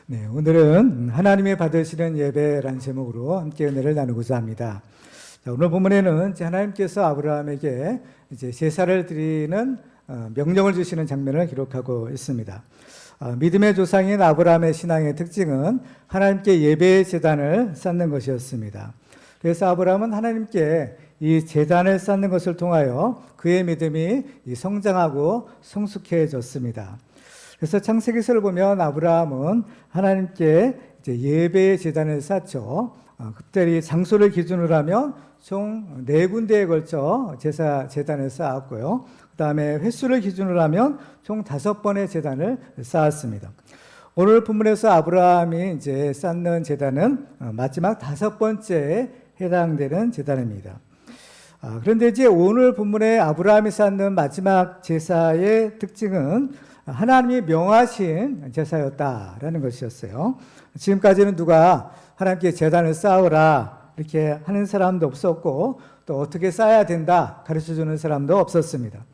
네, 오늘은 하나님이 받으시는 예배라는 제목으로 함께 은혜를 나누고자 합니다. 자, 오늘 본문에는 이제 하나님께서 아브라함에게 이제 제사를 드리는 명령을 주시는 장면을 기록하고 있습니다. 믿음의 조상인 아브라함의 신앙의 특징은 하나님께 예배의 제단을 쌓는 것이었습니다. 그래서 아브라함은 하나님께 이 제단을 쌓는 것을 통하여 그의 믿음이 성장하고 성숙해졌습니다. 그래서 창세기서를 보면 아브라함은 하나님께 이제 예배의 제단을 쌓죠. 그때 장소를 기준으로 하면 총 4군데에 걸쳐 제단을 쌓았고요. 그 다음에 횟수를 기준으로 하면 총 5번의 제단을 쌓았습니다. 오늘 본문에서 아브라함이 이제 쌓는 제단은 마지막 5번째에 해당되는 제단입니다. 그런데 이제 오늘 본문에 아브라함이 쌓는 마지막 제사의 특징은 하나님이 명하신 제사였다라는 것이었어요. 지금까지는 누가 하나님께 제단을 쌓으라 이렇게 하는 사람도 없었고 또 어떻게 쌓아야 된다 가르쳐주는 사람도 없었습니다.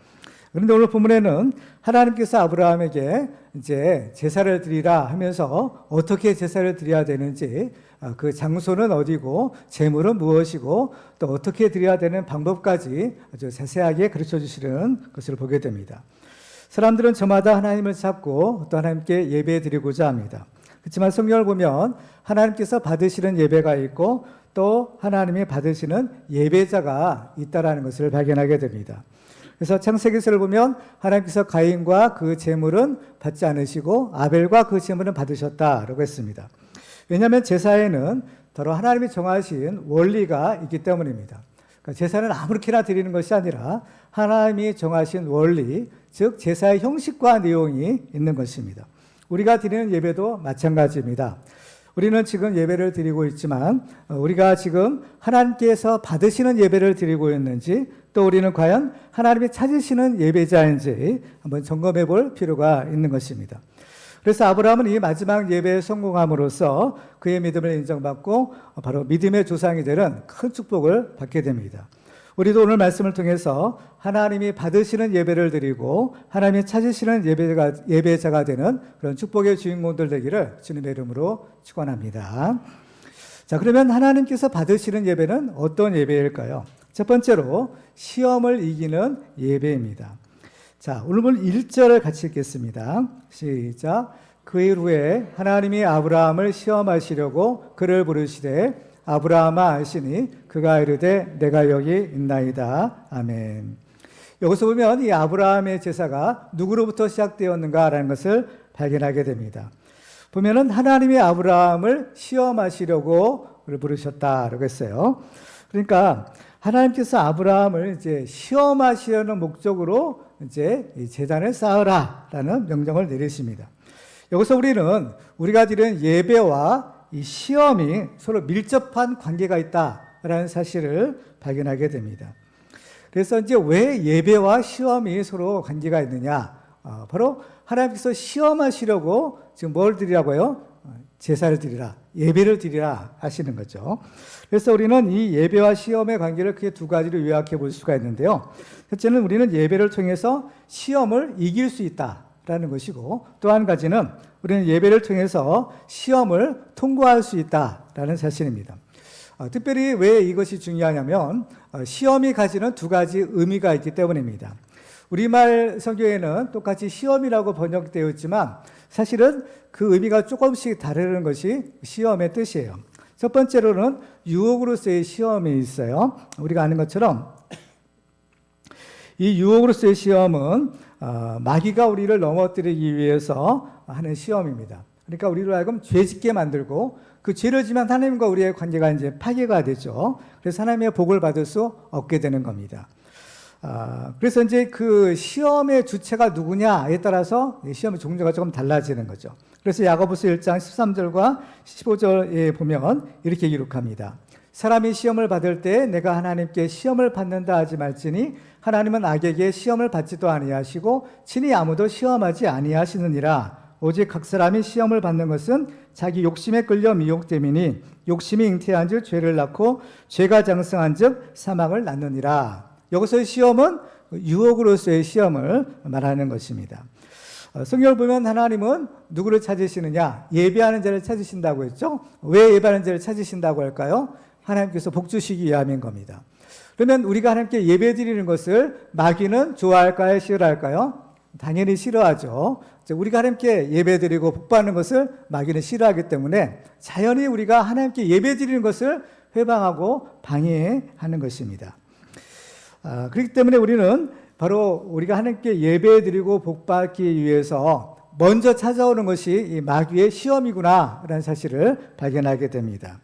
그런데 오늘 본문에는 하나님께서 아브라함에게 이제 제사를 드리라 하면서 어떻게 제사를 드려야 되는지, 그 장소는 어디고 제물은 무엇이고 또 어떻게 드려야 되는 방법까지 아주 자세하게 가르쳐 주시는 것을 보게 됩니다. 사람들은 저마다 하나님을 찾고 또 하나님께 예배 드리고자 합니다. 그렇지만 성경을 보면 하나님께서 받으시는 예배가 있고 또 하나님이 받으시는 예배자가 있다라는 것을 발견하게 됩니다. 그래서 창세기서를 보면 하나님께서 가인과 그 제물은 받지 않으시고 아벨과 그 제물은 받으셨다라고 했습니다. 왜냐하면 제사에는 더러 하나님이 정하신 원리가 있기 때문입니다. 그러니까 제사는 아무렇게나 드리는 것이 아니라 하나님이 정하신 원리, 즉 제사의 형식과 내용이 있는 것입니다. 우리가 드리는 예배도 마찬가지입니다. 우리는 지금 예배를 드리고 있지만 우리가 지금 하나님께서 받으시는 예배를 드리고 있는지 또 우리는 과연 하나님이 찾으시는 예배자인지 한번 점검해 볼 필요가 있는 것입니다. 그래서 아브라함은 이 마지막 예배에 성공함으로써 그의 믿음을 인정받고 바로 믿음의 조상이 되는 큰 축복을 받게 됩니다. 우리도 오늘 말씀을 통해서 하나님이 받으시는 예배를 드리고 하나님이 찾으시는 예배자가 되는 그런 축복의 주인공들 되기를 주님의 이름으로 축원합니다. 자, 그러면 하나님께서 받으시는 예배는 어떤 예배일까요? 첫 번째로 시험을 이기는 예배입니다. 자, 오늘 본 1절을 같이 읽겠습니다. 시작. 그 일 후에 하나님이 아브라함을 시험하시려고 그를 부르시되 아브라함아 하시니 그가 이르되 내가 여기 있나이다. 아멘. 여기서 보면 이 아브라함의 제사가 누구로부터 시작되었는가라는 것을 발견하게 됩니다. 보면은 하나님이 아브라함을 시험하시려고 그를 부르셨다라고 했어요. 그러니까 하나님께서 아브라함을 이제 시험하시려는 목적으로 이제 이 제단을 쌓으라라는 명령을 내리십니다. 여기서 우리가 드리는 예배와 이 시험이 서로 밀접한 관계가 있다라는 사실을 발견하게 됩니다. 그래서 이제 왜 예배와 시험이 서로 관계가 있느냐? 바로 하나님께서 시험하시려고 지금 뭘 드리라고요? 제사를 드리라, 예배를 드리라 하시는 거죠. 그래서 우리는 이 예배와 시험의 관계를 크게 두 가지로 요약해 볼 수가 있는데요. 첫째는 우리는 예배를 통해서 시험을 이길 수 있다라는 것이고, 또 한 가지는 우리는 예배를 통해서 시험을 통과할 수 있다라는 사실입니다. 특별히 왜 이것이 중요하냐면 시험이 가지는 두 가지 의미가 있기 때문입니다. 우리말 성경에는 똑같이 시험이라고 번역되어 있지만 사실은 그 의미가 조금씩 다르는 것이 시험의 뜻이에요. 첫 번째로는 유혹으로서의 시험이 있어요. 우리가 아는 것처럼 이 유혹으로서의 시험은 마귀가 우리를 넘어뜨리기 위해서 하는 시험입니다. 그러니까 우리로 하여금 죄짓게 만들고 그 죄를 지면 하나님과 우리의 관계가 이제 파괴가 되죠. 그래서 하나님의 복을 받을 수 없게 되는 겁니다. 그래서 이제 그 시험의 주체가 누구냐에 따라서 시험의 종류가 조금 달라지는 거죠. 그래서 야고보서 1장 13절과 15절에 보면 이렇게 기록합니다. 사람이 시험을 받을 때 내가 하나님께 시험을 받는다 하지 말지니 하나님은 악에게 시험을 받지도 아니하시고 친히 아무도 시험하지 아니하시느니라. 오직 각 사람이 시험을 받는 것은 자기 욕심에 끌려 미혹됨이니 욕심이 잉태한 즉 죄를 낳고 죄가 장성한 즉 사망을 낳느니라. 여기서의 시험은 유혹으로서의 시험을 말하는 것입니다. 성경을 보면 하나님은 누구를 찾으시느냐? 예배하는 자를 찾으신다고 했죠. 왜 예배하는 자를 찾으신다고 할까요? 하나님께서 복 주시기 위함인 겁니다. 그러면 우리가 하나님께 예배 드리는 것을 마귀는 좋아할까요? 싫어할까요? 당연히 싫어하죠. 우리가 하나님께 예배 드리고 복 받는 것을 마귀는 싫어하기 때문에 자연히 우리가 하나님께 예배 드리는 것을 회방하고 방해하는 것입니다. 그렇기 때문에 우리는 바로 우리가 하나님께 예배 드리고 복 받기 위해서 먼저 찾아오는 것이 이 마귀의 시험이구나 라는 사실을 발견하게 됩니다.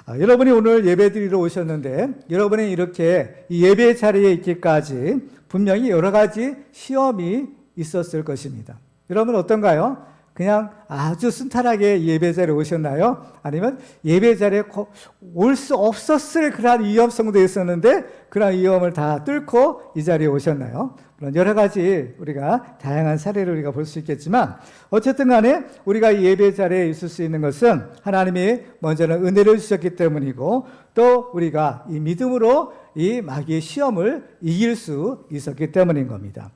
여러분이 오늘 예배 드리러 오셨는데 여러분이 이렇게 이 예배 자리에 있기까지 분명히 여러 가지 시험이 있었을 것입니다. 여러분 어떤가요? 그냥 아주 순탄하게 예배 자리에 오셨나요? 아니면 예배 자리에 올 수 없었을 그러한 위험성도 있었는데 그러한 위험을 다 뚫고 이 자리에 오셨나요? 그런 여러 가지 우리가 다양한 사례를 우리가 볼 수 있겠지만 어쨌든 간에 우리가 이 예배 자리에 있을 수 있는 것은 하나님이 먼저는 은혜를 주셨기 때문이고 또 우리가 이 믿음으로 이 마귀의 시험을 이길 수 있었기 때문인 겁니다.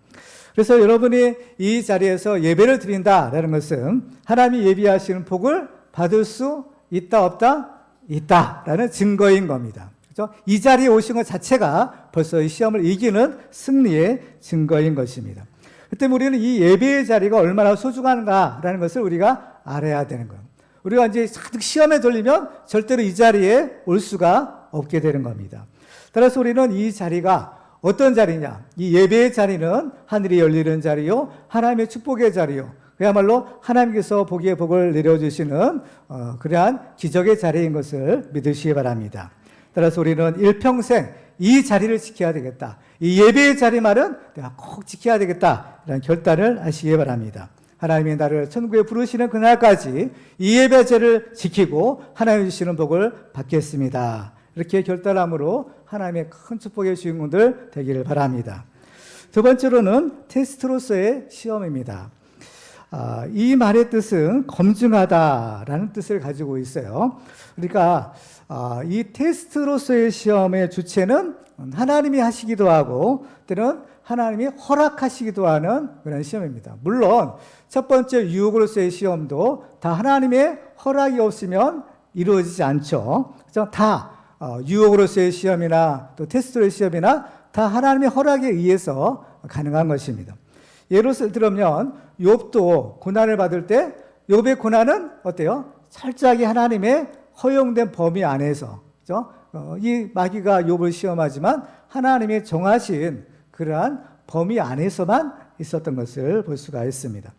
그래서 여러분이 이 자리에서 예배를 드린다라는 것은 하나님이 예비하시는 복을 받을 수 있다 없다? 있다라는 증거인 겁니다. 그렇죠? 이 자리에 오신 것 자체가 벌써 이 시험을 이기는 승리의 증거인 것입니다. 그때 우리는 이 예배의 자리가 얼마나 소중한가라는 것을 우리가 알아야 되는 거예요. 우리가 이제 가득 시험에 돌리면 절대로 이 자리에 올 수가 없게 되는 겁니다. 따라서 우리는 이 자리가 어떤 자리냐? 이 예배의 자리는 하늘이 열리는 자리요, 하나님의 축복의 자리요. 그야말로 하나님께서 복의 복을 내려주시는 그러한 기적의 자리인 것을 믿으시기 바랍니다. 따라서 우리는 일평생 이 자리를 지켜야 되겠다. 이 예배의 자리만은 내가 꼭 지켜야 되겠다. 이런 결단을 하시기 바랍니다. 하나님이 나를 천국에 부르시는 그날까지 이 예배 자리를 지키고 하나님 주시는 복을 받겠습니다. 이렇게 결단함으로 하나님의 큰 축복의 주인공들 되기를 바랍니다. 두 번째로는 테스트로서의 시험입니다. 이 말의 뜻은 검증하다라는 뜻을 가지고 있어요. 그러니까 이 테스트로서의 시험의 주체는 하나님이 하시기도 하고 때는 하나님이 허락하시기도 하는 그런 시험입니다. 물론 첫 번째 유혹으로서의 시험도 다 하나님의 허락이 없으면 이루어지지 않죠. 그래서 다 유혹으로서의 시험이나 또 테스트로의 시험이나 다 하나님의 허락에 의해서 가능한 것입니다. 예를 들면 욥도 고난을 받을 때 욥의 고난은 어때요? 철저하게 하나님의 허용된 범위 안에서, 그렇죠? 이 마귀가 욥을 시험하지만 하나님의 정하신 그러한 범위 안에서만 있었던 것을 볼 수가 있습니다.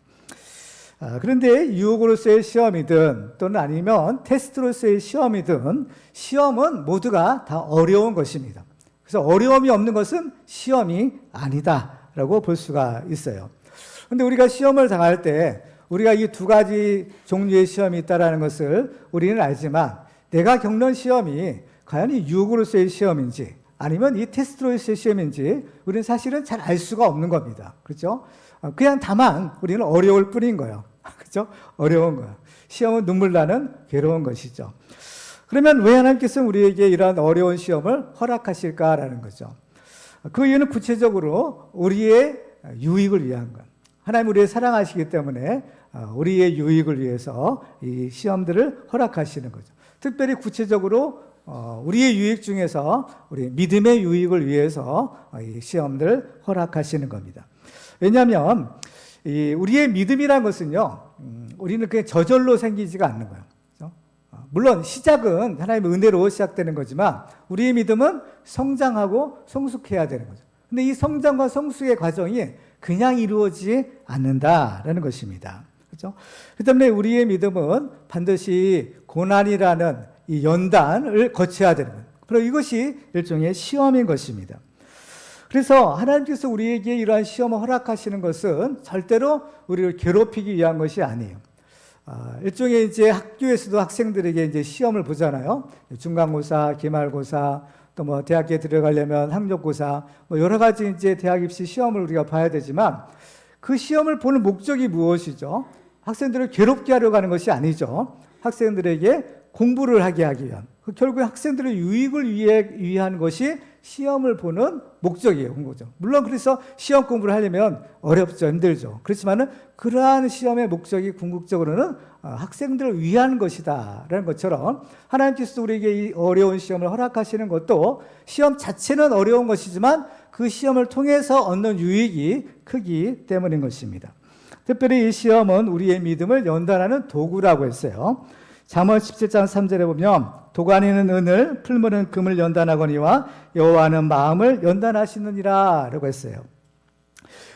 그런데 유혹으로서의 시험이든 또는 아니면 테스트로서의 시험이든 시험은 모두가 다 어려운 것입니다. 그래서 어려움이 없는 것은 시험이 아니다라고 볼 수가 있어요. 그런데 우리가 시험을 당할 때 우리가 이 두 가지 종류의 시험이 있다는 것을 우리는 알지만 내가 겪는 시험이 과연 이 유혹으로서의 시험인지 아니면 이 테스트로서의 시험인지 우리는 사실은 잘 알 수가 없는 겁니다. 그렇죠? 그냥 다만 우리는 어려울 뿐인 거예요. 그렇죠? 어려운 거예요. 시험은 눈물 나는 괴로운 것이죠. 그러면 왜 하나님께서 우리에게 이러한 어려운 시험을 허락하실까라는 거죠. 그 이유는 구체적으로 우리의 유익을 위한 것. 하나님 우리를 사랑하시기 때문에 우리의 유익을 위해서 이 시험들을 허락하시는 거죠. 특별히 구체적으로 우리의 유익 중에서 우리 믿음의 유익을 위해서 이 시험들을 허락하시는 겁니다. 왜냐하면 우리의 믿음이라는 것은요, 우리는 그냥 저절로 생기지가 않는 거예요. 그렇죠? 물론 시작은 하나님의 은혜로 시작되는 거지만 우리의 믿음은 성장하고 성숙해야 되는 거죠. 근데 이 성장과 성숙의 과정이 그냥 이루어지지 않는다라는 것입니다. 그렇죠? 그 때문에 우리의 믿음은 반드시 고난이라는 이 연단을 거쳐야 되는 거예요. 그리고 이것이 일종의 시험인 것입니다. 그래서 하나님께서 우리에게 이러한 시험을 허락하시는 것은 절대로 우리를 괴롭히기 위한 것이 아니에요. 일종의 이제 학교에서도 학생들에게 이제 시험을 보잖아요. 중간고사, 기말고사, 또 뭐 대학에 들어가려면 학력고사, 뭐 여러 가지 이제 대학 입시 시험을 우리가 봐야 되지만 그 시험을 보는 목적이 무엇이죠? 학생들을 괴롭게 하려고 하는 것이 아니죠. 학생들에게 공부를 하게 하기 위한, 결국 학생들의 유익을 위한 것이 시험을 보는 목적이에요. 공부죠. 물론 그래서 시험 공부를 하려면 어렵죠. 힘들죠. 그렇지만은 그러한 시험의 목적이 궁극적으로는 학생들을 위한 것이다 라는 것처럼 하나님께서 우리에게 이 어려운 시험을 허락하시는 것도 시험 자체는 어려운 것이지만 그 시험을 통해서 얻는 유익이 크기 때문인 것입니다. 특별히 이 시험은 우리의 믿음을 연단하는 도구라고 했어요. 잠언 17장 3절에 보면 도가니는 은을 풀무는 금을 연단하거니와 여호와는 마음을 연단하시느니라 라고 했어요.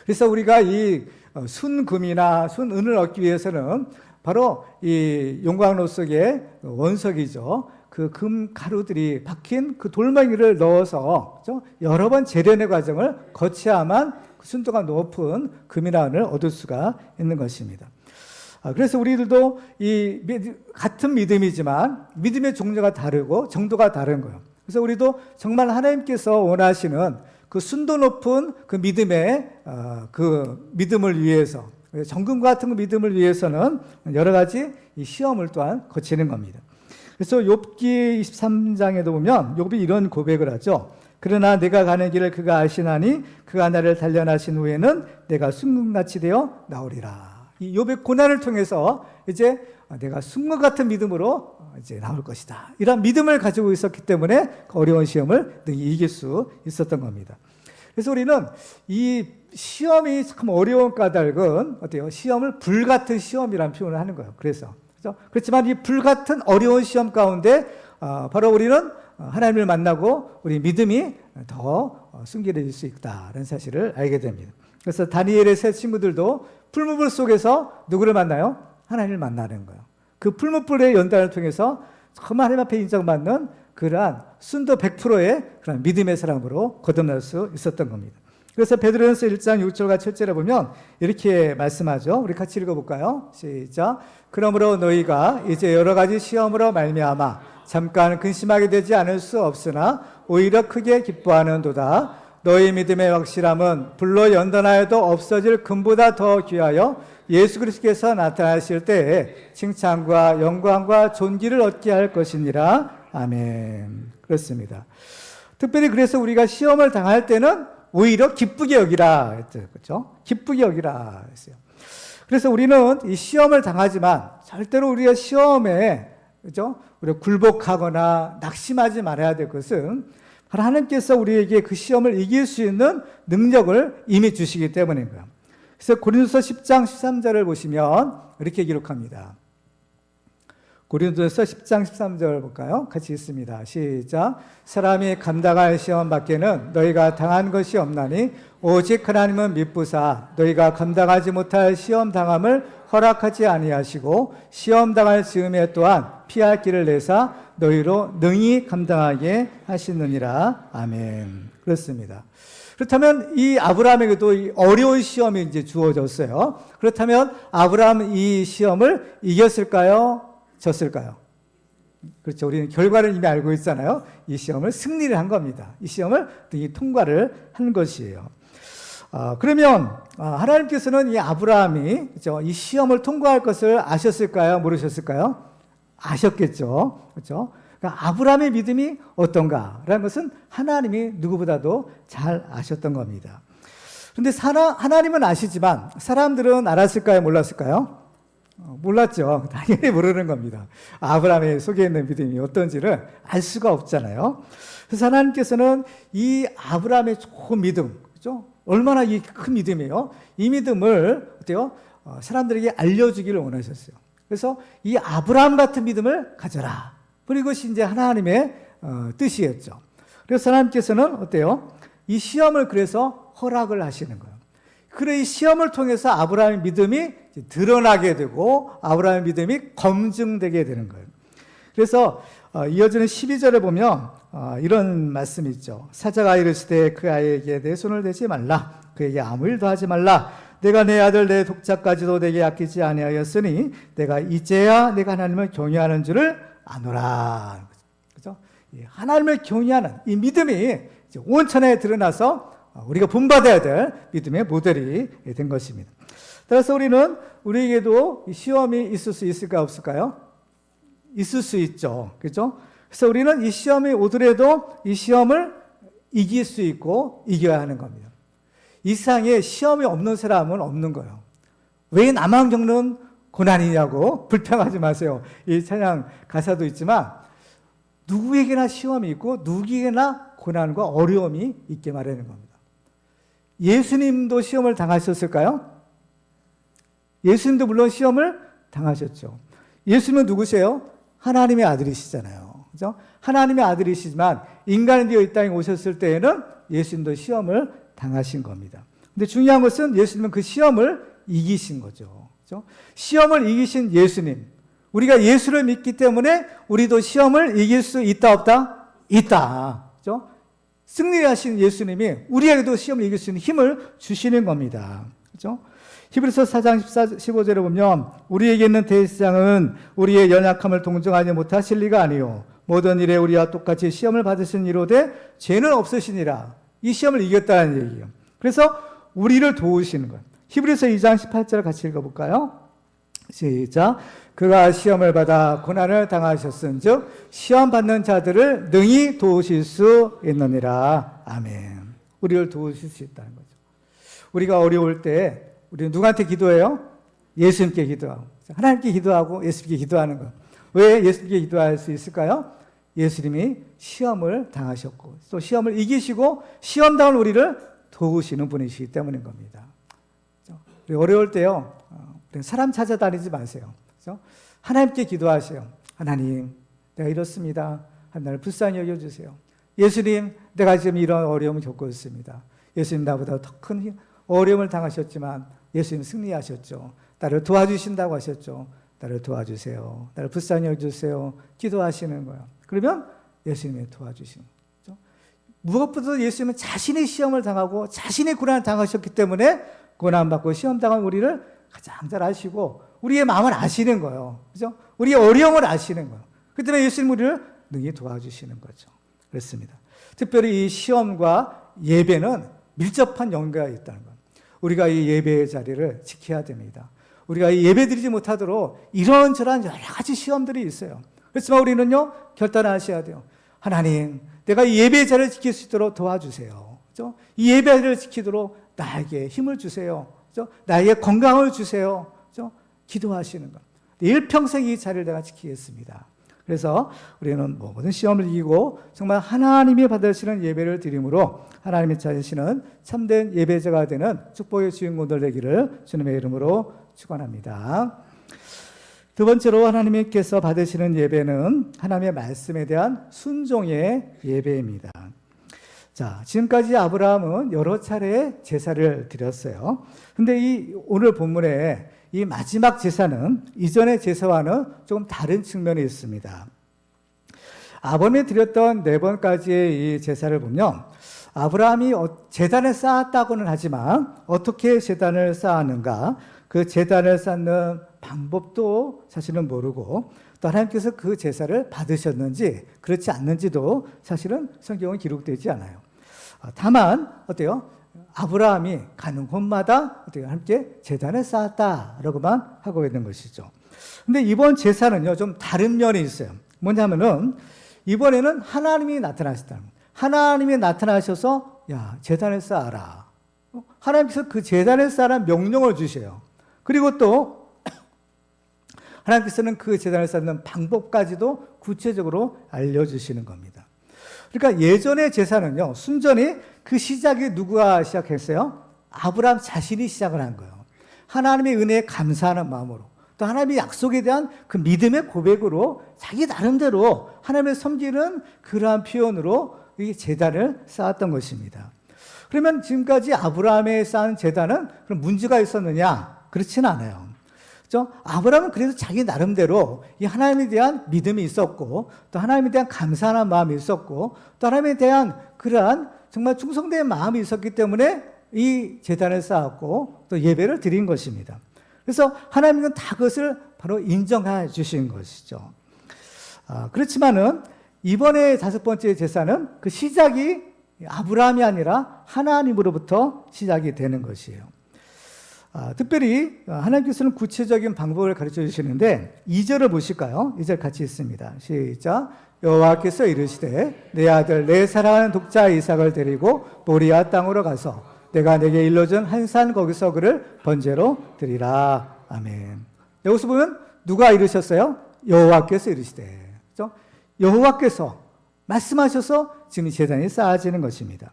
그래서 우리가 이 순금이나 순은을 얻기 위해서는 바로 이 용광로 속에 원석이죠. 그 금 가루들이 박힌 그 돌멩이를 넣어서 여러 번 재련의 과정을 거쳐야만 순도가 높은 금이나 은을 얻을 수가 있는 것입니다. 그래서 우리들도 이 같은 믿음이지만 믿음의 종류가 다르고 정도가 다른 거예요. 그래서 우리도 정말 하나님께서 원하시는 그 순도 높은 그 믿음의 그 믿음을 위해서 정금과 같은 그 믿음을 위해서는 여러 가지 이 시험을 또한 거치는 겁니다. 그래서 욥기 23장에도 보면 욥이 이런 고백을 하죠. 그러나 내가 가는 길을 그가 아시나니 그가 나를 단련하신 후에는 내가 순금같이 되어 나오리라. 이 욥의 고난을 통해서 이제 내가 순금 같은 믿음으로 이제 나올 것이다. 이런 믿음을 가지고 있었기 때문에 그 어려운 시험을 능히 이길 수 있었던 겁니다. 그래서 우리는 이 시험이 참 어려운 까닭은 어때요? 시험을 불같은 시험이라는 표현을 하는 거예요. 그래서 그렇죠? 그렇지만 이 불같은 어려운 시험 가운데 바로 우리는 하나님을 만나고 우리 믿음이 더 순결해질 수 있다는 사실을 알게 됩니다. 그래서 다니엘의 세 친구들도 풀무불 속에서 누구를 만나요? 하나님을 만나는 거예요. 그 풀무불의 연단을 통해서 정말 하나님 앞에 인정받는 그러한 순도 100%의 그런 믿음의 사람으로 거듭날 수 있었던 겁니다. 그래서 베드로전서 1장 6절과 7절에 보면 이렇게 말씀하죠. 우리 같이 읽어볼까요? 시작. 그러므로 너희가 이제 여러 가지 시험으로 말미암아 잠깐 근심하게 되지 않을 수 없으나 오히려 크게 기뻐하는도다. 너희 믿음의 확실함은 불로 연단하여도 없어질 금보다 더 귀하여 예수 그리스도께서 나타나실 때에 칭찬과 영광과 존귀를 얻게 할 것이니라. 아멘. 그렇습니다. 특별히 그래서 우리가 시험을 당할 때는 오히려 기쁘게 여기라 했죠. 그렇죠? 기쁘게 여기라 했어요. 그래서 우리는 이 시험을 당하지만 절대로 우리가 시험에 그렇죠? 우리가 굴복하거나 낙심하지 말아야 될 것은 하나님께서 우리에게 그 시험을 이길 수 있는 능력을 이미 주시기 때문인 거예요. 그래서 고린도서 10장 13절을 보시면 이렇게 기록합니다. 고린도서 10장 13절 볼까요? 같이 읽습니다. 시작. 사람이 감당할 시험 밖에는 너희가 당한 것이 없나니 오직 하나님은 미쁘사 너희가 감당하지 못할 시험 당함을 허락하지 아니하시고 시험 당할 즈음에 또한 피할 길을 내사 너희로 능히 감당하게 하시느니라. 아멘. 그렇습니다. 그렇다면 이 아브라함에게도 이 어려운 시험이 이제 주어졌어요. 그렇다면 아브라함은 이 시험을 이겼을까요? 졌을까요? 그렇죠. 우리는 결과를 이미 알고 있잖아요. 이 시험을 승리를 한 겁니다. 이 시험을 등이 통과를 한 것이에요. 그러면 하나님께서는 이 아브라함이 그렇죠? 이 시험을 통과할 것을 아셨을까요? 모르셨을까요? 아셨겠죠. 그렇죠? 그러니까 아브라함의 믿음이 어떤가라는 것은 하나님이 누구보다도 잘 아셨던 겁니다. 그런데 하나님은 아시지만 사람들은 알았을까요? 몰랐을까요? 몰랐죠. 당연히 모르는 겁니다. 아브라함의 속에 있는 믿음이 어떤지를 알 수가 없잖아요. 그래서 하나님께서는 이 아브라함의 좋은 믿음, 그렇죠? 얼마나 이 큰 믿음이에요. 이 믿음을 어때요? 사람들에게 알려주기를 원하셨어요. 그래서 이 아브라함 같은 믿음을 가져라. 그리고 이것이 이제 하나님의 뜻이었죠. 그래서 하나님께서는 어때요? 이 시험을 그래서 허락을 하시는 거예요. 그래 이 시험을 통해서 아브라함의 믿음이 드러나게 되고 아브라함의 믿음이 검증되게 되는 거예요. 그래서 이어지는 12절에 보면 이런 말씀이 있죠. 사자가 이르시되 그 아이에게 내 손을 대지 말라. 그에게 아무 일도 하지 말라. 내가 내 아들 내 독자까지도 내게 아끼지 아니하였으니 내가 이제야 내가 하나님을 경외하는 줄을 아노라. 그렇죠? 하나님을 경외하는 이 믿음이 온천에 드러나서 우리가 본받아야 될 믿음의 모델이 된 것입니다. 따라서 우리에게도 시험이 있을 수 있을까 없을까요? 있을 수 있죠. 그렇죠? 그래서 우리는 이 시험이 오더라도 이 시험을 이길 수 있고 이겨야 하는 겁니다. 이 세상에 시험이 없는 사람은 없는 거예요. 왜 나만 겪는 고난이냐고 불평하지 마세요. 이 찬양 가사도 있지만 누구에게나 시험이 있고 누구에게나 고난과 어려움이 있게 마련인 겁니다. 예수님도 시험을 당하셨을까요? 예수님도 물론 시험을 당하셨죠. 예수님은 누구세요? 하나님의 아들이시잖아요. 그죠? 하나님의 아들이시지만 인간이 되어 이 땅에 오셨을 때에는 예수님도 시험을 당하신 겁니다. 근데 중요한 것은 예수님은 그 시험을 이기신 거죠. 그죠? 시험을 이기신 예수님. 우리가 예수를 믿기 때문에 우리도 시험을 이길 수 있다, 없다? 있다. 그죠? 승리하신 예수님이 우리에게도 시험을 이길 수 있는 힘을 주시는 겁니다. 그죠? 히브리서 4장 15절에 보면 우리에게 있는 대제사장은 우리의 연약함을 동정하지 못하실 리가 아니요 모든 일에 우리와 똑같이 시험을 받으신 이로되 죄는 없으시니라. 이 시험을 이겼다는 얘기예요. 그래서 우리를 도우시는 거예요. 히브리서 2장 18절 같이 읽어볼까요? 시작. 그가 시험을 받아 고난을 당하셨은즉 시험 받는 자들을 능히 도우실 수 있느니라. 아멘. 우리를 도우실 수 있다는 거죠. 우리가 어려울 때 우리는 누구한테 기도해요? 예수님께 기도하고 하나님께 기도하고 예수님께 기도하는 거. 왜 예수님께 기도할 수 있을까요? 예수님이 시험을 당하셨고 또 시험을 이기시고 시험 당한 우리를 도우시는 분이시기 때문인 겁니다. 우리 어려울 때요, 사람 찾아다니지 마세요. 그렇죠? 하나님께 기도하세요. 하나님, 내가 이렇습니다. 나를 불쌍히 여겨주세요. 예수님, 내가 지금 이런 어려움을 겪고 있습니다. 예수님 나보다 더 큰 어려움을 당하셨지만 예수님 승리하셨죠. 나를 도와주신다고 하셨죠. 나를 도와주세요. 나를 불쌍히 여겨주세요. 기도하시는 거예요. 그러면 예수님이 도와주시는 거죠. 무엇보다도 예수님은 자신의 시험을 당하고 자신의 고난을 당하셨기 때문에 고난받고 시험 당한 우리를 가장 잘 아시고 우리의 마음을 아시는 거예요. 그죠? 우리의 어려움을 아시는 거예요. 그 때문에 예수님 우리를 능히 도와주시는 거죠. 그렇습니다. 특별히 이 시험과 예배는 밀접한 연관이 있다는 거예요. 우리가 이 예배의 자리를 지켜야 됩니다. 우리가 이 예배 드리지 못하도록 이런저런 여러 가지 시험들이 있어요. 그렇지만 우리는요, 결단하셔야 돼요. 하나님, 내가 이 예배의 자리를 지킬 수 있도록 도와주세요. 그죠? 이 예배의 자리를 지키도록 나에게 힘을 주세요. 그죠? 나에게 건강을 주세요. 그죠? 기도하시는 것. 일평생 이 자리를 내가 지키겠습니다. 그래서 우리는 모든 시험을 이기고 정말 하나님이 받으시는 예배를 드림으로 하나님이 찾으시는 참된 예배자가 되는 축복의 주인공들 되기를 주님의 이름으로 축원합니다. 두 번째로 하나님께서 받으시는 예배는 하나님의 말씀에 대한 순종의 예배입니다. 자, 지금까지 아브라함은 여러 차례 제사를 드렸어요. 근데 이 오늘 본문에 이 마지막 제사는 이전의 제사와는 조금 다른 측면이 있습니다. 아브라함이 드렸던 4번까지의 이 제사를 보면 아브라함이 제단을 쌓았다고는 하지만 어떻게 제단을 쌓았는가, 그 제단을 쌓는 방법도 사실은 모르고 또 하나님께서 그 제사를 받으셨는지 그렇지 않는지도 사실은 성경은 기록되지 않아요. 다만 어때요? 아브라함이 가는 곳마다 어떻게 함께 제단을 쌓았다라고만 하고 있는 것이죠. 근데 이번 제사는요, 좀 다른 면이 있어요. 뭐냐면은 이번에는 하나님이 나타나셨다. 하나님이 나타나셔서 야, 제단을 쌓아라. 하나님께서 그 제단을 쌓으라는 명령을 주셔요. 그리고 또 하나님께서는 그 제단을 쌓는 방법까지도 구체적으로 알려주시는 겁니다. 그러니까 예전의 제사는요, 순전히 그 시작이 누가 시작했어요? 아브라함 자신이 시작을 한 거예요. 하나님의 은혜에 감사하는 마음으로, 또 하나님의 약속에 대한 그 믿음의 고백으로 자기 나름대로 하나님을 섬기는 그러한 표현으로 이 제단을 쌓았던 것입니다. 그러면 지금까지 아브라함에 쌓은 제단은 그럼 문제가 있었느냐? 그렇지는 않아요. 그렇죠? 아브라함은 그래서 자기 나름대로 이 하나님에 대한 믿음이 있었고 또 하나님에 대한 감사하는 마음이 있었고 또 하나님에 대한 그러한 정말 충성된 마음이 있었기 때문에 이 제단을 쌓았고 또 예배를 드린 것입니다. 그래서 하나님은 다 그것을 바로 인정해 주신 것이죠. 그렇지만은 이번에 5번째 제사는 그 시작이 아브라함이 아니라 하나님으로부터 시작이 되는 것이에요. 특별히 하나님께서는 구체적인 방법을 가르쳐 주시는데 2절을 보실까요? 2절 같이 읽습니다. 시작. 여호와께서 이르시되 내 아들 내 사랑하는 독자 이삭을 데리고 모리아 땅으로 가서 내가 내게 일러준 한 산 거기서 그를 번제로 드리라. 아멘. 여기서 보면 누가 이르셨어요? 여호와께서 이르시되. 그렇죠? 여호와께서 말씀하셔서 지금 제단이 쌓아지는 것입니다.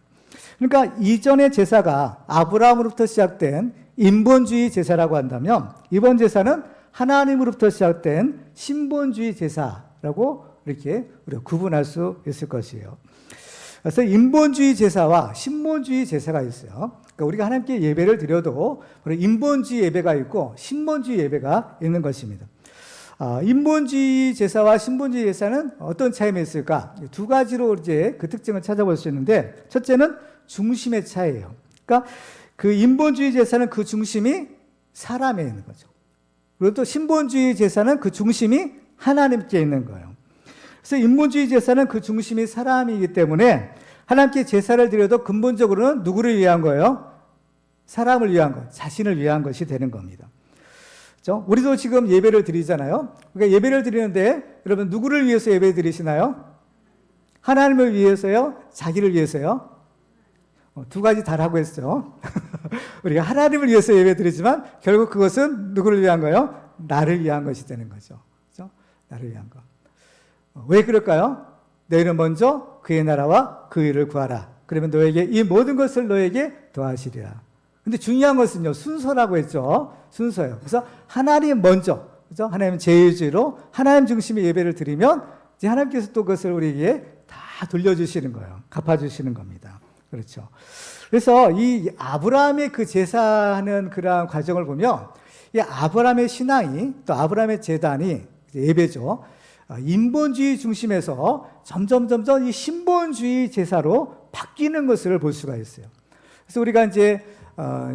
그러니까 이전의 제사가 아브라함으로부터 시작된 인본주의 제사라고 한다면 이번 제사는 하나님으로부터 시작된 신본주의 제사라고 이렇게 우리가 구분할 수 있을 것이에요. 그래서 인본주의 제사와 신본주의 제사가 있어요. 그러니까 우리가 하나님께 예배를 드려도 인본주의 예배가 있고 신본주의 예배가 있는 것입니다. 인본주의 제사와 신본주의 제사는 어떤 차이가 있을까? 두 가지로 이제 그 특징을 찾아볼 수 있는데, 첫째는 중심의 차이예요. 그러니까 그 인본주의 제사는 그 중심이 사람에 있는 거죠. 그리고 또 신본주의 제사는 그 중심이 하나님께 있는 거예요. 그래서 인본주의 제사는 그 중심이 사람이기 때문에 하나님께 제사를 드려도 근본적으로는 누구를 위한 거예요? 사람을 위한 것, 자신을 위한 것이 되는 겁니다. 그렇죠? 우리도 지금 예배를 드리잖아요. 그러니까 예배를 드리는데 여러분 누구를 위해서 예배 드리시나요? 하나님을 위해서요? 자기를 위해서요? 두 가지 다라고 했죠. 우리가 하나님을 위해서 예배 드리지만 결국 그것은 누구를 위한 거예요? 나를 위한 것이 되는 거죠. 그렇죠? 나를 위한 것. 왜 그럴까요? 너희는 먼저 그의 나라와 그 일을 구하라. 그러면 너에게 이 모든 것을 너에게 더하시리라. 근데 중요한 것은요, 순서라고 했죠. 순서예요. 그래서 하나님 먼저, 그죠? 하나님 제일주의로 하나님 중심의 예배를 드리면 이제 하나님께서 또 그것을 우리에게 다 돌려주시는 거예요. 갚아주시는 겁니다. 그렇죠. 그래서 이 아브라함의 그 제사하는 그러한 과정을 보면 이 아브라함의 신앙이 또 아브라함의 제단이 예배죠. 인본주의 중심에서 점점 이 신본주의 제사로 바뀌는 것을 볼 수가 있어요. 그래서 우리가 이제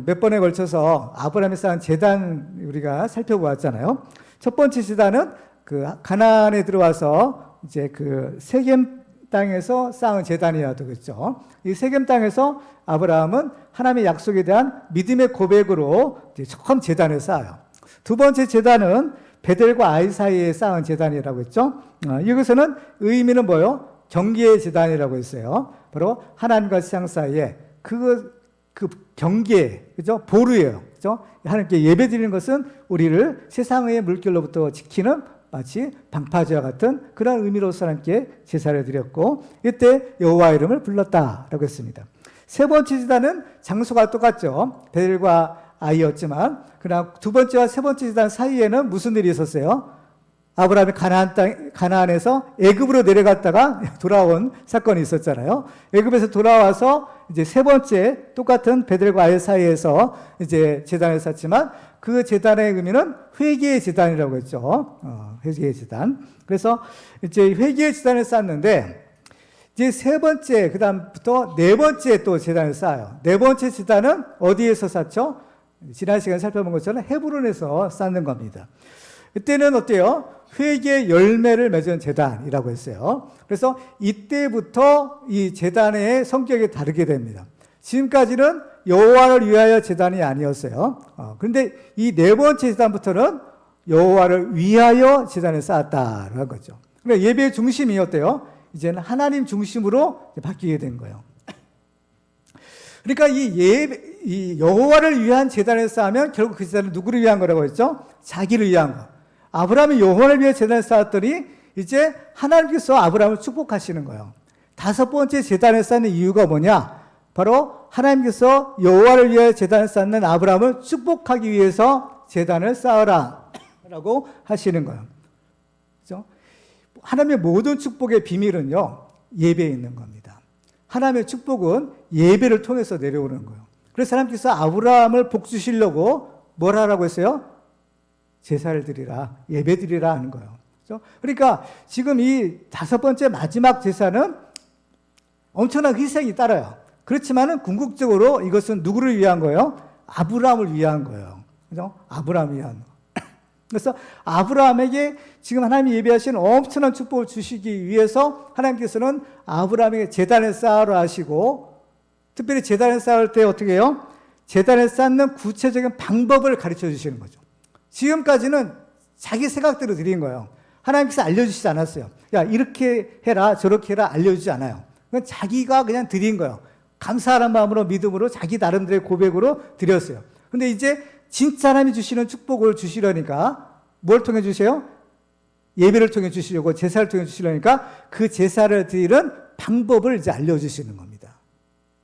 몇 번에 걸쳐서 아브라함이 쌓은 제단 우리가 살펴보았잖아요. 첫 번째 제단은 그 가나안에 들어와서 이제 그 세겜 땅에서 쌓은 제단이라도 그렇죠. 이 세겜 땅에서 아브라함은 하나님의 약속에 대한 믿음의 고백으로 이제 처음 제단을 쌓아요. 두 번째 제단은 베델과 아이 사이에 쌓은 제단이라고 했죠. 여기서는 의미는 뭐예요? 경계의 제단이라고 했어요. 바로 하나님과 세상 사이에 그 경계, 그죠? 보루예요. 그죠? 하나님께 예배드리는 것은 우리를 세상의 물결로부터 지키는 마치 방파제와 같은 그런 의미로서 하나님께 제사를 드렸고, 이때 여호와 이름을 불렀다라고 했습니다. 세 번째 제단은 장소가 똑같죠. 베델과 아이였지만, 그러나 두 번째와 세 번째 제단 사이에는 무슨 일이 있었어요? 아브라함이 가나안에서 애굽으로 내려갔다가 돌아온 사건이 있었잖아요. 애굽에서 돌아와서 이제 세 번째 똑같은 베델과 아이 사이에서 이제 제단을 쌓지만 그 제단의 의미는 회개의 제단이라고 했죠. 회개의 제단. 그래서 이제 회개의 제단을 쌓는데 이제 세 번째 그다음부터 네 번째 또 제단을 쌓아요. 네 번째 제단은 어디에서 쌓죠? 지난 시간에 살펴본 것처럼 헤브론에서 쌓는 겁니다. 이때는 어때요? 회개의 열매를 맺은 제단이라고 했어요. 그래서 이때부터 이 제단의 성격이 다르게 됩니다. 지금까지는 여호와를 위하여 제단이 아니었어요. 그런데 이 네 번째 제단부터는 여호와를 위하여 제단을 쌓았다라는 거죠. 그러니까 예배의 중심이 어때요? 이제는 하나님 중심으로 바뀌게 된 거예요. 그러니까 이 여호와를 위한 제단을 쌓으면 결국 그 제단은 누구를 위한 거라고 했죠? 자기를 위한 거. 아브라함이 여호와를 위해 제단을 쌓았더니 이제 하나님께서 아브라함을 축복하시는 거예요. 다섯 번째 제단을 쌓는 이유가 뭐냐? 바로 하나님께서 여호와를 위해 제단을 쌓는 아브라함을 축복하기 위해서 제단을 쌓으라 라고 하시는 거예요. 그렇죠? 하나님의 모든 축복의 비밀은요, 예배에 있는 겁니다. 하나님의 축복은 예배를 통해서 내려오는 거예요. 그래서 하나님께서 아브라함을 복 주시려고 뭘 하라고 했어요? 제사를 드리라, 예배 드리라 하는 거예요. 그렇죠? 그러니까 지금 이 다섯 번째 마지막 제사는 엄청난 희생이 따라요. 그렇지만은 궁극적으로 이것은 누구를 위한 거예요? 아브라함을 위한 거예요. 그렇죠? 아브라함을 위한 거. 그래서 아브라함에게 지금 하나님이 예비하신 엄청난 축복을 주시기 위해서 하나님께서는 아브라함에게 제단을 쌓으라 하시고, 특별히 제단을 쌓을 때 어떻게 해요? 제단을 쌓는 구체적인 방법을 가르쳐 주시는 거죠. 지금까지는 자기 생각대로 드린 거예요. 하나님께서 알려주시지 않았어요. 야, 이렇게 해라, 저렇게 해라 알려주지 않아요. 그건 자기가 그냥 드린 거예요. 감사하는 마음으로, 믿음으로, 자기 나름대로의 고백으로 드렸어요. 근데 이제 진짜 하나님이 주시는 축복을 주시려니까 뭘 통해 주세요? 예배를 통해 주시려고, 제사를 통해 주시려니까 그 제사를 드리는 방법을 이제 알려주시는 겁니다.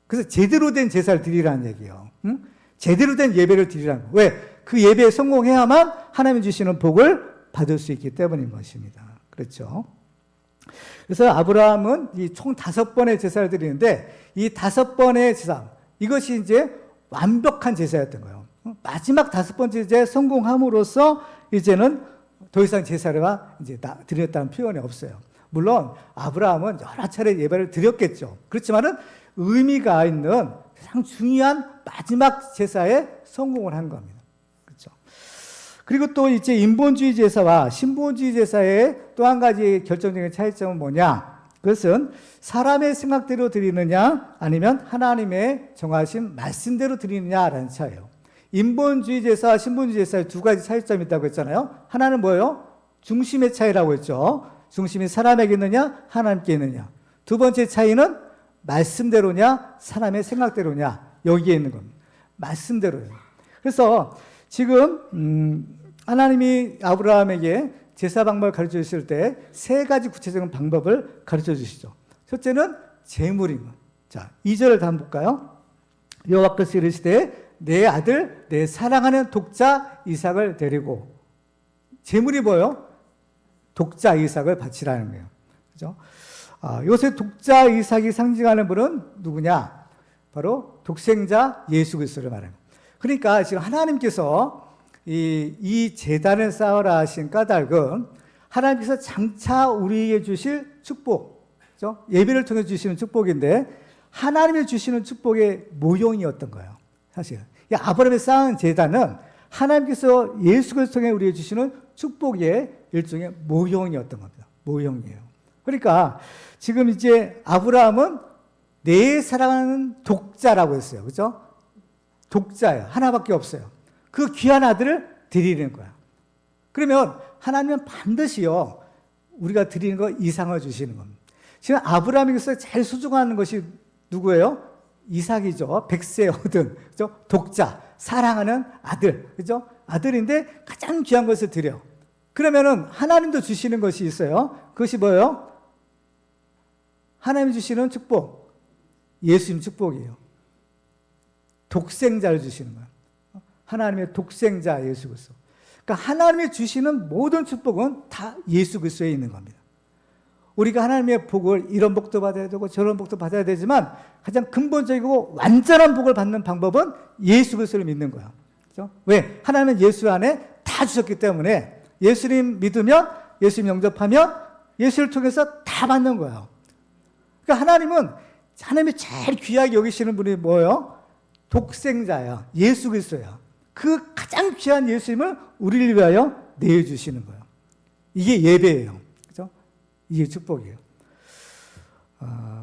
그래서 제대로 된 제사를 드리라는 얘기예요. 응? 제대로 된 예배를 드리라는 거예요. 왜? 그 예배에 성공해야만 하나님이 주시는 복을 받을 수 있기 때문인 것입니다. 그렇죠? 그래서 아브라함은 이 총 5번의 제사를 드리는데, 이 5번의 제사, 이것이 이제 완벽한 제사였던 거예요. 마지막 5번째 제사에 성공함으로써 이제는 더 이상 제사를 이제 드렸다는 표현이 없어요. 물론 아브라함은 여러 차례 예배를 드렸겠죠. 그렇지만은 의미가 있는 가장 중요한 마지막 제사에 성공을 한 겁니다. 그렇죠. 그리고 또 이제 인본주의 제사와 신본주의 제사의 또 한 가지 결정적인 차이점은 뭐냐? 그것은 사람의 생각대로 드리느냐, 아니면 하나님의 정하신 말씀대로 드리느냐라는 차이예요. 인본주의 제사와 신본주의 제사의 두 가지 차이점이 있다고 했잖아요. 하나는 뭐예요? 중심의 차이라고 했죠. 중심이 사람에게 있느냐, 하나님께 있느냐. 두 번째 차이는 말씀대로냐, 사람의 생각대로냐, 여기에 있는 겁니다. 말씀대로예요. 그래서 지금 하나님이 아브라함에게 제사 방법을 가르쳐 주실 때 3가지 구체적인 방법을 가르쳐 주시죠. 첫째는 제물인 것. 자, 2절을 다 한번 볼까요? 여호와께서 이르시되 내 아들, 내 사랑하는 독자 이삭을 데리고. 제물이 뭐예요? 독자 이삭을 바치라는 거예요. 그죠? 요새 독자 이삭이 상징하는 분은 누구냐? 바로 독생자 예수 그리스도를 말합니다. 그러니까 지금 하나님께서 이 제단을 쌓으라 하신 까닭은 하나님께서 장차 우리에게 주실 축복, 그죠? 예배를 통해 주시는 축복인데, 하나님이 주시는 축복의 모형이었던 거예요. 사실 아브라함이 쌓은 제단은 하나님께서 예수 그리스도 통해 우리에게 주시는 축복의 일종의 모형이었던 겁니다. 모형이에요. 그러니까 지금 이제 아브라함은 내 사랑하는 독자라고 했어요. 그죠? 독자예요. 하나밖에 없어요. 그 귀한 아들을 드리는 거야. 그러면 하나님은 반드시요, 우리가 드리는 거 이상을 주시는 겁니다. 지금 아브라함에게서 제일 소중한 것이 누구예요? 이삭이죠. 백세 얻은, 그죠? 독자, 사랑하는 아들, 그죠? 아들인데 가장 귀한 것을 드려. 그러면은 하나님도 주시는 것이 있어요. 그것이 뭐예요? 하나님이 주시는 축복, 예수님 축복이에요. 독생자를 주시는 거예요. 하나님의 독생자 예수 그리스도. 그러니까 하나님이 주시는 모든 축복은 다 예수 그리스도에 있는 겁니다. 우리가 하나님의 복을, 이런 복도 받아야 되고 저런 복도 받아야 되지만 가장 근본적이고 완전한 복을 받는 방법은 예수 그리스도를 믿는 거야. 그렇죠? 왜? 하나님은 예수 안에 다 주셨기 때문에 예수님 믿으면, 예수님 영접하면 예수를 통해서 다 받는 거예요. 그러니까 하나님이 제일 귀하게 여기시는 분이 뭐예요? 독생자야. 예수 그리스도야. 그 가장 귀한 예수님을 우리를 위하여 내어주시는 거예요. 이게 예배예요. 그죠? 이게 축복이에요.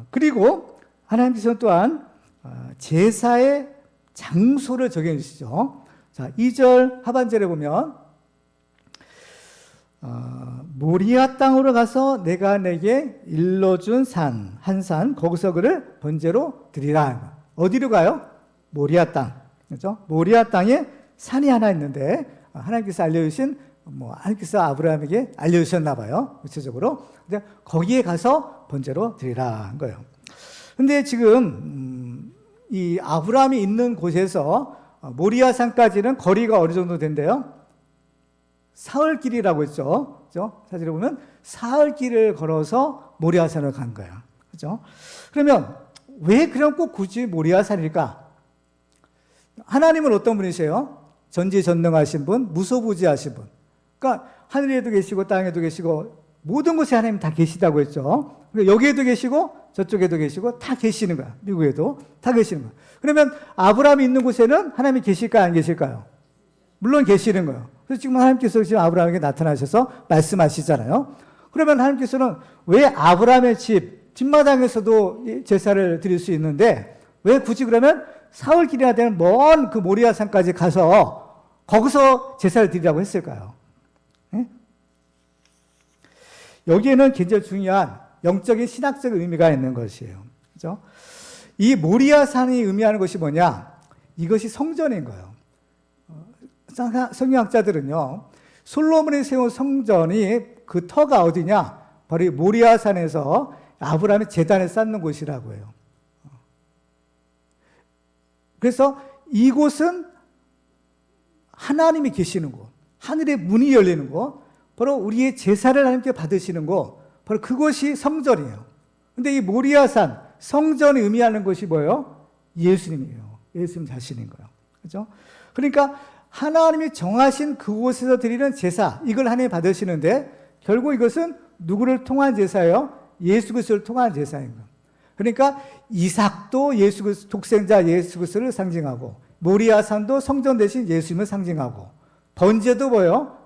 그리고 하나님께서는 또한 제사의 장소를 정해 주시죠. 자, 2절 하반절에 보면 모리아 땅으로 가서 내가 내게 일러준 산, 한 산, 거기서 그를 번제로 드리라. 어디로 가요? 모리아 땅. 그렇죠? 모리아 땅에 산이 하나 있는데 하나님께서 알려주신, 하나님께서 아브라함에게 알려주셨나 봐요. 구체적으로. 근데 거기에 가서 번제로 드리라 한 거예요. 근데 지금 이 아브라함이 있는 곳에서 모리아 산까지는 거리가 어느 정도 된대요? 사흘길이라고 했죠. 그죠? 사실에 보면 사흘길을 걸어서 모리아 산을 간 거야. 그죠? 그러면 왜 그럼 꼭 굳이 모리아 산일까? 하나님은 어떤 분이세요? 전지전능하신 분, 무소부지하신 분. 그러니까 하늘에도 계시고 땅에도 계시고 모든 곳에 하나님 다 계시다고 했죠. 그러니까 여기에도 계시고 저쪽에도 계시고 다 계시는 거야. 미국에도 다 계시는 거야. 그러면 아브라함이 있는 곳에는 하나님이 계실까요? 안 계실까요? 물론 계시는 거예요. 그래서 지금 하나님께서 지금 아브라함에게 나타나셔서 말씀하시잖아요. 그러면 하나님께서는 왜 아브라함의 뒷마당에서도 제사를 드릴 수 있는데 왜 굳이 그러면 사흘길이나 되는 먼 그 모리아 산까지 가서 거기서 제사를 드리라고 했을까요? 네? 여기에는 굉장히 중요한 영적인 신학적 의미가 있는 것이에요. 그죠? 이 모리아 산이 의미하는 것이 뭐냐? 이것이 성전인 거예요. 성경학자들은요, 솔로몬이 세운 성전이 그 터가 어디냐? 바로 이 모리아 산에서 아브라함이 제단을 쌓는 곳이라고 해요. 그래서 이곳은 하나님이 계시는 곳, 하늘의 문이 열리는 곳, 바로 우리의 제사를 하나님께 받으시는 곳, 바로 그곳이 성전이에요. 근데 이 모리아산, 성전이 의미하는 것이 뭐예요? 예수님이에요. 예수님 자신인 거예요. 그죠? 그러니까 하나님이 정하신 그곳에서 드리는 제사, 이걸 하나님이 받으시는데 결국 이것은 누구를 통한 제사예요? 예수 그리스도를 통한 제사인 거예요. 그러니까 이삭도 예수 그리스도, 독생자 예수 그리스도를 상징하고, 모리아산도 성전 대신 예수님을 상징하고, 번제도 뭐예요?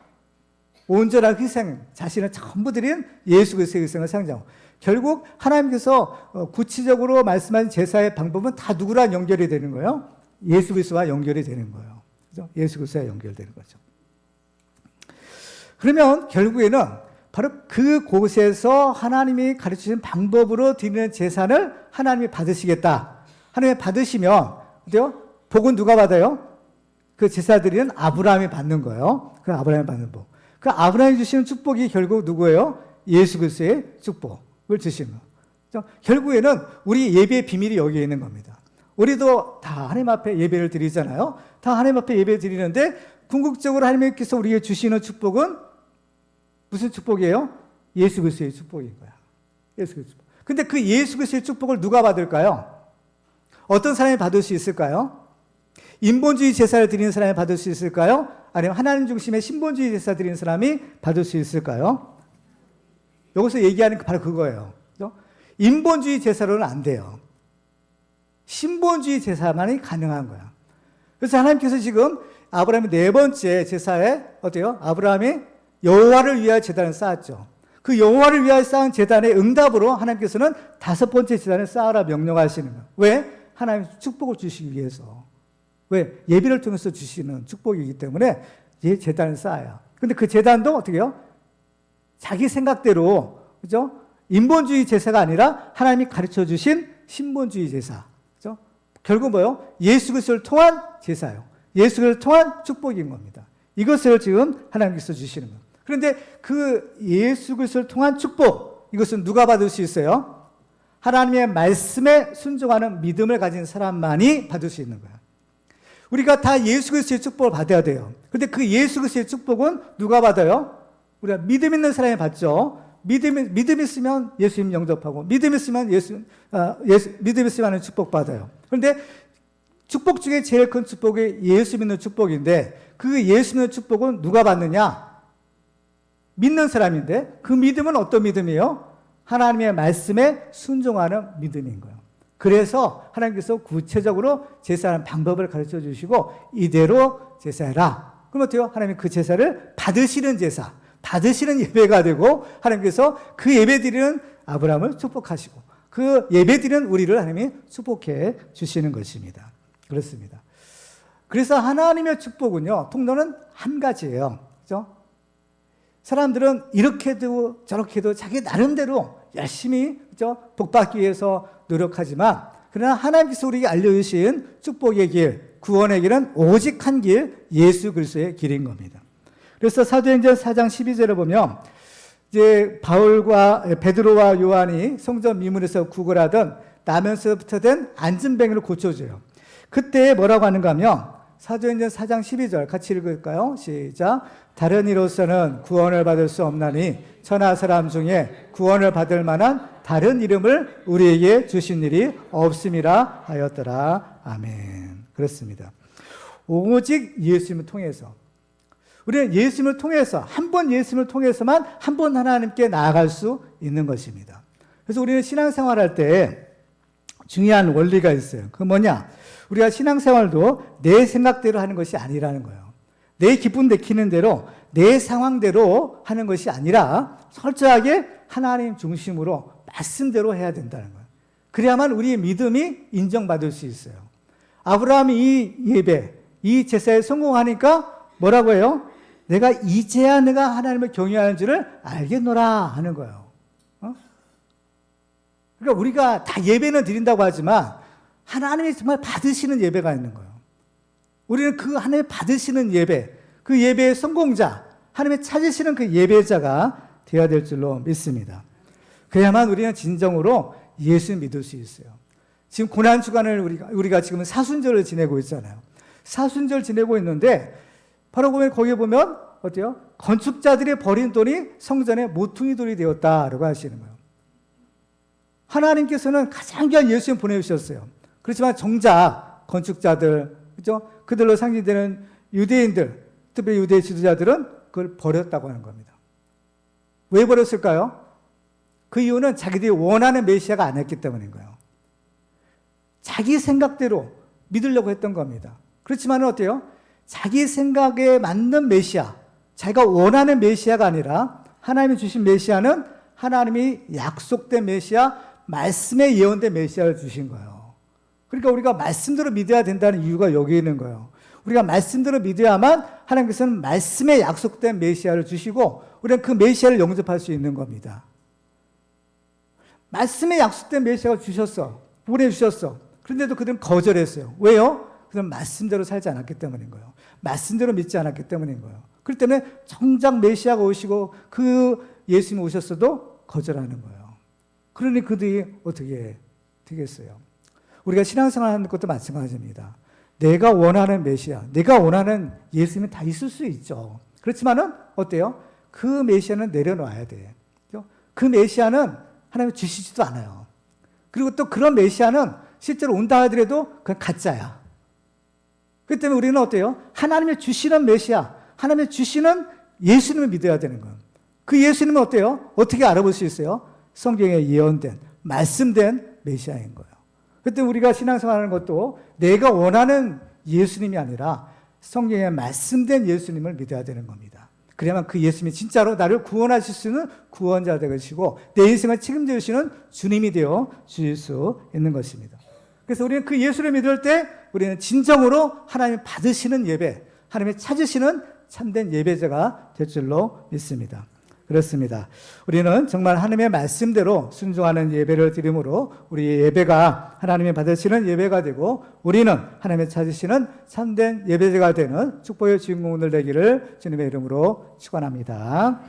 온전한 희생, 자신을 전부 드린 예수 그리스도의 희생을 상징하고, 결국 하나님께서 구체적으로 말씀하신 제사의 방법은 다 누구랑 연결이 되는 거예요? 예수 그리스도와 연결이 되는 거예요. 그죠? 예수 그리스도와 연결되는 거죠. 그러면 결국에는 바로 그곳에서 하나님이 가르치신 방법으로 드리는 제사를 하나님이 받으시겠다. 하나님이 받으시면, 어때요? 복은 누가 받아요? 그 제사 드리는 아브라함이 받는 거예요. 그 아브라함이 받는 복. 그 아브라함이 주시는 축복이 결국 누구예요? 예수 그리스도의 축복을 주시는 거예요. 결국에는 우리 예배의 비밀이 여기에 있는 겁니다. 우리도 다 하나님 앞에 예배를 드리잖아요. 다 하나님 앞에 예배 드리는데 궁극적으로 하나님께서 우리에게 주시는 축복은 무슨 축복이에요? 예수 그리스도의 축복인 거야. 예수 그리스도 축복. 근데 그 예수 그리스도의 축복을 누가 받을까요? 어떤 사람이 받을 수 있을까요? 인본주의 제사를 드리는 사람이 받을 수 있을까요? 아니면 하나님 중심의 신본주의 제사 드리는 사람이 받을 수 있을까요? 여기서 얘기하는 게 바로 그거예요. 그렇죠? 인본주의 제사로는 안 돼요. 신본주의 제사만이 가능한 거야. 그래서 하나님께서 지금 아브라함의 네 번째 제사에 어때요? 아브라함이 여호와를 위하여 제단을 쌓았죠. 그 여호와를 위하여 쌓은 제단의 응답으로 하나님께서는 다섯 번째 제단을 쌓으라 명령하시는 거예요. 왜? 하나님 축복을 주시기 위해서. 왜? 예배를 통해서 주시는 축복이기 때문에 이 제단을 쌓아요. 근데 그 제단도 어떻게 해요? 자기 생각대로, 그죠? 인본주의 제사가 아니라 하나님이 가르쳐 주신 신본주의 제사. 그죠? 결국 뭐예요? 예수 그리스도를 통한 제사예요. 예수 그리스도를 통한 축복인 겁니다. 이것을 지금 하나님께서 주시는 거예요. 그런데 그 예수 그리스도를 통한 축복, 이것은 누가 받을 수 있어요? 하나님의 말씀에 순종하는 믿음을 가진 사람만이 받을 수 있는 거예요. 우리가 다 예수 그리스도의 축복을 받아야 돼요. 그런데 그 예수 그리스도의 축복은 누가 받아요? 우리가 믿음 있는 사람이 받죠. 믿음 있으면 예수님 영접하고, 믿음 있으면 믿음 있으면 하는 축복 받아요. 그런데 축복 중에 제일 큰 축복이 예수 믿는 축복인데, 그 예수 믿는 축복은 누가 받느냐? 믿는 사람인데, 그 믿음은 어떤 믿음이에요? 하나님의 말씀에 순종하는 믿음인 거예요. 그래서 하나님께서 구체적으로 제사하는 방법을 가르쳐 주시고, 이대로 제사해라. 그럼 어때요? 하나님이 그 제사를 받으시는 제사, 받으시는 예배가 되고, 하나님께서 그 예배 드리는 아브라함을 축복하시고, 그 예배 드리는 우리를 하나님이 축복해 주시는 것입니다. 그렇습니다. 그래서 하나님의 축복은요, 통로는 한 가지예요. 그죠? 사람들은 이렇게도 저렇게도 자기 나름대로 열심히, 그죠? 복받기 위해서 노력하지만, 그러나 하나님께서 우리에게 알려주신 축복의 길, 구원의 길은 오직 한 길, 예수 그리스도의 길인 겁니다. 그래서 사도행전 4장 12절을 보면, 이제 바울과 베드로와 요한이 성전 미문에서 구걸하던 나면서부터 된 안진뱅이를 고쳐줘요. 그때 뭐라고 하는가 하면, 사도행전 4장 12절 같이 읽을까요? 시작. 다른 이로서는 구원을 받을 수 없나니 천하 사람 중에 구원을 받을 만한 다른 이름을 우리에게 주신 일이 없음이라 하였더라. 아멘. 그렇습니다. 오직 예수님을 통해서, 우리는 예수님을 통해서, 한 번 예수님을 통해서만 한 번 하나님께 나아갈 수 있는 것입니다. 그래서 우리는 신앙생활할 때 중요한 원리가 있어요. 그게 뭐냐? 우리가 신앙생활도 내 생각대로 하는 것이 아니라는 거예요. 내 기분 내키는 대로, 내 상황대로 하는 것이 아니라 철저하게 하나님 중심으로 말씀대로 해야 된다는 거예요. 그래야만 우리의 믿음이 인정받을 수 있어요. 아브라함이 이 예배, 이 제사에 성공하니까 뭐라고 해요? 내가 이제야 내가 하나님을 경외하는 줄을 알겠노라 하는 거예요. 그러니까 우리가 다 예배는 드린다고 하지만 하나님이 정말 받으시는 예배가 있는 거예요. 우리는 그 하나님 받으시는 예배, 그 예배의 성공자, 하나님이 찾으시는 그 예배자가 되어야 될 줄로 믿습니다. 그래야만 우리는 진정으로 예수 믿을 수 있어요. 지금 고난주간을 우리가 지금 사순절을 지내고 있잖아요. 사순절 지내고 있는데 바로 거기에 보면 어때요? 건축자들이 버린 돈이 성전의 모퉁이 돌이 되었다라고 하시는 거예요. 하나님께서는 가장 귀한 예수님 보내주셨어요. 그렇지만 정작 건축자들, 그죠? 그들로 상징되는 유대인들, 특별히 유대 지도자들은 그걸 버렸다고 하는 겁니다. 왜 버렸을까요? 그 이유는 자기들이 원하는 메시아가 아니었기 때문인 거예요. 자기 생각대로 믿으려고 했던 겁니다. 그렇지만 어때요? 자기 생각에 맞는 메시아, 자기가 원하는 메시아가 아니라 하나님이 주신 메시아는 하나님이 약속된 메시아, 말씀에 예언된 메시아를 주신 거예요. 그러니까 우리가 말씀대로 믿어야 된다는 이유가 여기 있는 거예요. 우리가 말씀대로 믿어야만 하나님께서는 말씀에 약속된 메시아를 주시고 우리는 그 메시아를 영접할 수 있는 겁니다. 말씀에 약속된 메시아가 주셨어. 보내주셨어. 그런데도 그들은 거절했어요. 왜요? 그들은 말씀대로 살지 않았기 때문인 거예요. 말씀대로 믿지 않았기 때문인 거예요. 그렇기 때문에 정작 메시아가 오시고 그 예수님이 오셨어도 거절하는 거예요. 그러니 그들이 어떻게 되겠어요? 우리가 신앙생활 하는 것도 마찬가지입니다. 내가 원하는 메시아, 내가 원하는 예수님은 다 있을 수 있죠. 그렇지만은 어때요? 그 메시아는 내려놔야 돼. 그 메시아는 하나님이 주시지도 않아요. 그리고 또 그런 메시아는 실제로 온다 하더라도 그건 가짜야. 그렇기 때문에 우리는 어때요? 하나님이 주시는 메시아, 하나님이 주시는 예수님을 믿어야 되는 거예요. 그 예수님은 어때요? 어떻게 알아볼 수 있어요? 성경에 예언된, 말씀된 메시아인 거예요. 그때 우리가 신앙생활하는 것도 내가 원하는 예수님이 아니라 성경에 말씀된 예수님을 믿어야 되는 겁니다. 그래야만 그 예수님이 진짜로 나를 구원하실 수 있는 구원자 되시고 내 인생을 책임져 주시는 주님이 되어 주실 수 있는 것입니다. 그래서 우리는 그 예수를 믿을 때 우리는 진정으로 하나님 받으시는 예배, 하나님이 찾으시는 참된 예배자가 될 줄로 믿습니다. 그렇습니다. 우리는 정말 하나님의 말씀대로 순종하는 예배를 드림으로 우리의 예배가 하나님이 받으시는 예배가 되고 우리는 하나님의 찾으시는 참된 예배자가 되는 축복의 주인공들 되기를 주님의 이름으로 축원합니다.